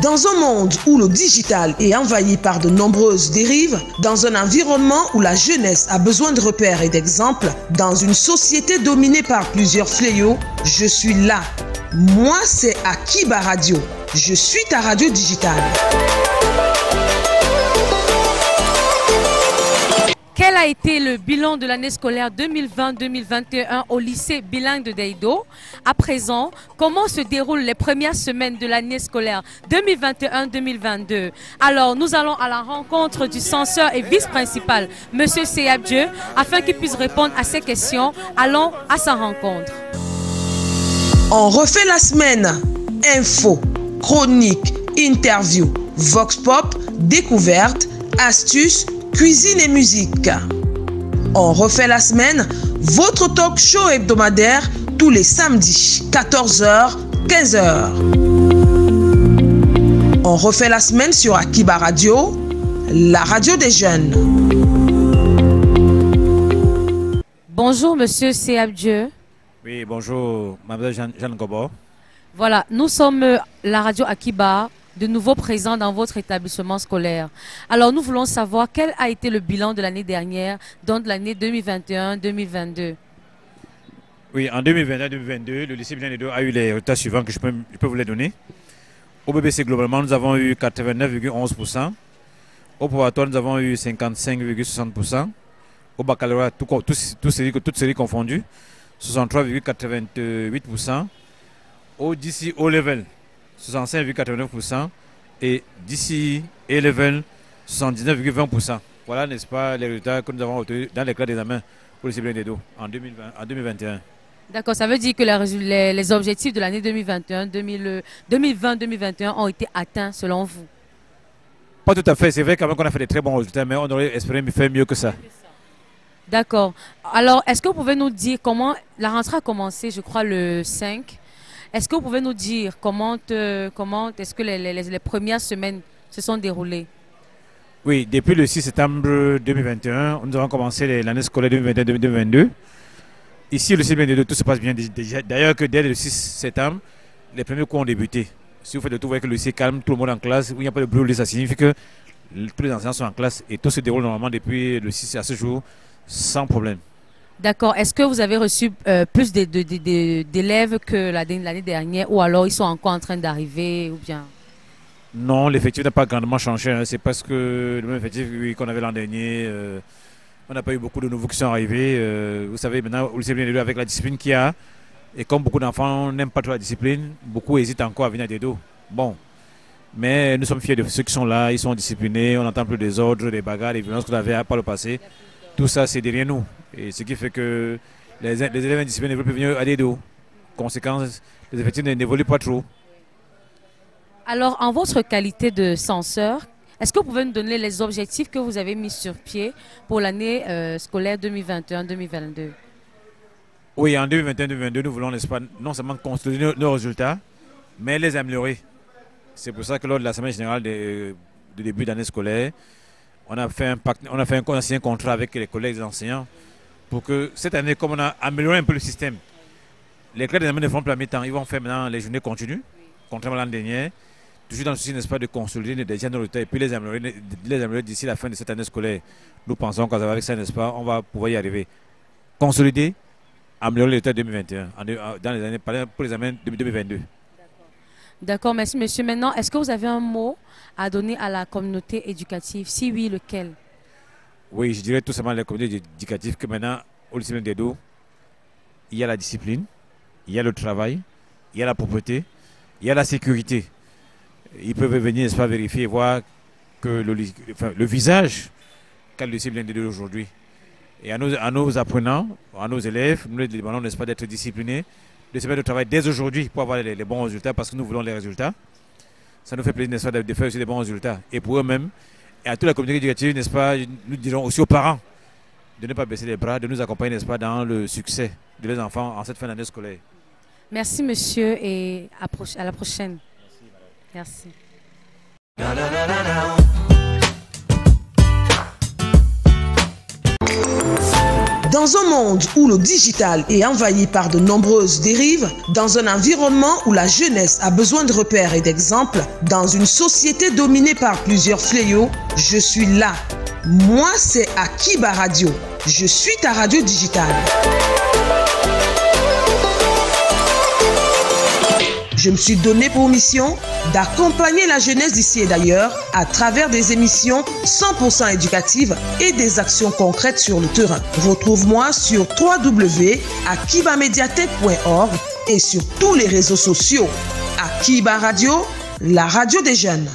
Dans un monde où le digital est envahi par de nombreuses dérives, dans un environnement où la jeunesse a besoin de repères et d'exemples, dans une société dominée par plusieurs fléaux, je suis là. Moi, c'est Akiba Radio. Je suis ta radio digitale. Quel a été le bilan de l'année scolaire 2020-2021 au lycée bilingue de Deido? À présent, comment se déroulent les premières semaines de l'année scolaire 2021-2022? Alors, nous allons à la rencontre du censeur et vice-principal, M. Seyabdieu, afin qu'il puisse répondre à ces questions. Allons à sa rencontre. On refait la semaine. Infos, chroniques, interviews, vox pop, découvertes, astuces, cuisine et musique. On refait la semaine, votre talk show hebdomadaire tous les samedis, 14h, 15h. On refait la semaine sur Akiba Radio, la radio des jeunes. Bonjour, monsieur Seyabdieu. Oui, bonjour, Mme Jeanne Gobo. Voilà, nous sommes la radio Akiba, de nouveau présents dans votre établissement scolaire. Alors, nous voulons savoir quel a été le bilan de l'année dernière, donc de l'année 2021-2022. Oui, en 2021-2022, le lycée Bilan a eu les résultats suivants que je peux vous les donner. Au BBC, globalement, nous avons eu 89,11%. Au probatoire, nous avons eu 55,60%. Au baccalauréat, toutes séries confondues, 63,88%. Au DC O-Level, 65,89% et d'ici A-Level 79,20%. Voilà, n'est-ce pas, les résultats que nous avons obtenus dans les classes d'examen pour le lycée Bilan en 2021. D'accord, ça veut dire que les objectifs de l'année 2020-2021 ont été atteints selon vous? Pas tout à fait, c'est vrai quand même qu'on a fait de très bons résultats, mais on aurait espéré faire mieux que ça. D'accord. Alors, est-ce que vous pouvez nous dire comment la rentrée a commencé, je crois, le 5? Est-ce que vous pouvez nous dire comment est-ce que les premières semaines se sont déroulées? Oui, depuis le 6 septembre 2021, nous avons commencé l'année scolaire 2021-2022. Ici, le lycée Bilan tout se passe bien. D'ailleurs, que dès le 6 septembre, les premiers cours ont débuté. Si vous faites le tour, vous voyez que le lycée calme, tout le monde en classe, où il n'y a pas de bruit, ça signifie que tous les enseignants sont en classe et tout se déroule normalement depuis le 6 à ce jour sans problème. D'accord. Est-ce que vous avez reçu plus d'élèves que l'année dernière ou alors ils sont encore en train d'arriver ou bien? Non, l'effectif n'a pas grandement changé. Hein. C'est parce que le même effectif qu'on avait l'an dernier, on n'a pas eu beaucoup de nouveaux qui sont arrivés. Vous savez, maintenant, au lycée Bilan avec la discipline qu'il y a, et comme beaucoup d'enfants n'aiment pas trop la discipline, beaucoup hésitent encore à venir à Deido. Bon, mais nous sommes fiers de ceux qui sont là, ils sont disciplinés, on n'entend plus des ordres, des bagarres, des violences qu'on avait par le passé. Tout ça, c'est derrière nous. Et ce qui fait que les élèves indisciplinés ne veulent plus venir à Deido. Conséquence, les effectifs n'évoluent pas trop. Alors, en votre qualité de censeur, est-ce que vous pouvez nous donner les objectifs que vous avez mis sur pied pour l'année scolaire 2021-2022? Oui, en 2021-2022, nous voulons, n'est-ce pas, non seulement construire nos résultats, mais les améliorer. C'est pour ça que lors de la semaine générale de début d'année scolaire, on a fait un contrat avec les collègues des enseignants pour que cette année, comme on a amélioré un peu le système, les classes d'examen ne feront plus à mi-temps, ils vont faire maintenant les journées continues, contrairement à l'an dernier, toujours dans le souci, n'est-ce pas, de consolider déjà nos résultats et puis les améliorer d'ici la fin de cette année scolaire. Nous pensons qu'avec ça, n'est-ce pas, on va pouvoir y arriver. Consolider, améliorer les résultats 2021, dans les années, pour les années 2022. D'accord, merci monsieur. Maintenant, est-ce que vous avez un mot à donner à la communauté éducative? Si oui, lequel? Oui, je dirais tout simplement à la communauté éducative que maintenant, au lycée Bilan Deido, il y a la discipline, il y a le travail, il y a la propreté, il y a la sécurité. Ils peuvent venir, n'est-ce pas, vérifier et voir que le visage qu'a le lycée Bilan Deido aujourd'hui. Et à nos apprenants, à nos élèves, nous les demandons, n'est-ce pas, d'être disciplinés, de se mettre au travail dès aujourd'hui pour avoir les bons résultats, parce que nous voulons les résultats. Ça nous fait plaisir, n'est-ce pas, de faire aussi des bons résultats. Et pour eux-mêmes, et à toute la communauté éducative, n'est-ce pas, nous dirons aussi aux parents de ne pas baisser les bras, de nous accompagner, n'est-ce pas, dans le succès de leurs enfants en cette fin d'année scolaire. Merci monsieur et à la prochaine. Merci. Dans Dans un monde où le digital est envahi par de nombreuses dérives, dans un environnement où la jeunesse a besoin de repères et d'exemples, dans une société dominée par plusieurs fléaux, je suis là. Moi, c'est Akiba Radio. Je suis ta radio digitale. Je me suis donné pour mission d'accompagner la jeunesse d'ici et d'ailleurs à travers des émissions 100% éducatives et des actions concrètes sur le terrain. Retrouve-moi sur www.akibamediathèque.org et sur tous les réseaux sociaux. Akiba Radio, la radio des jeunes.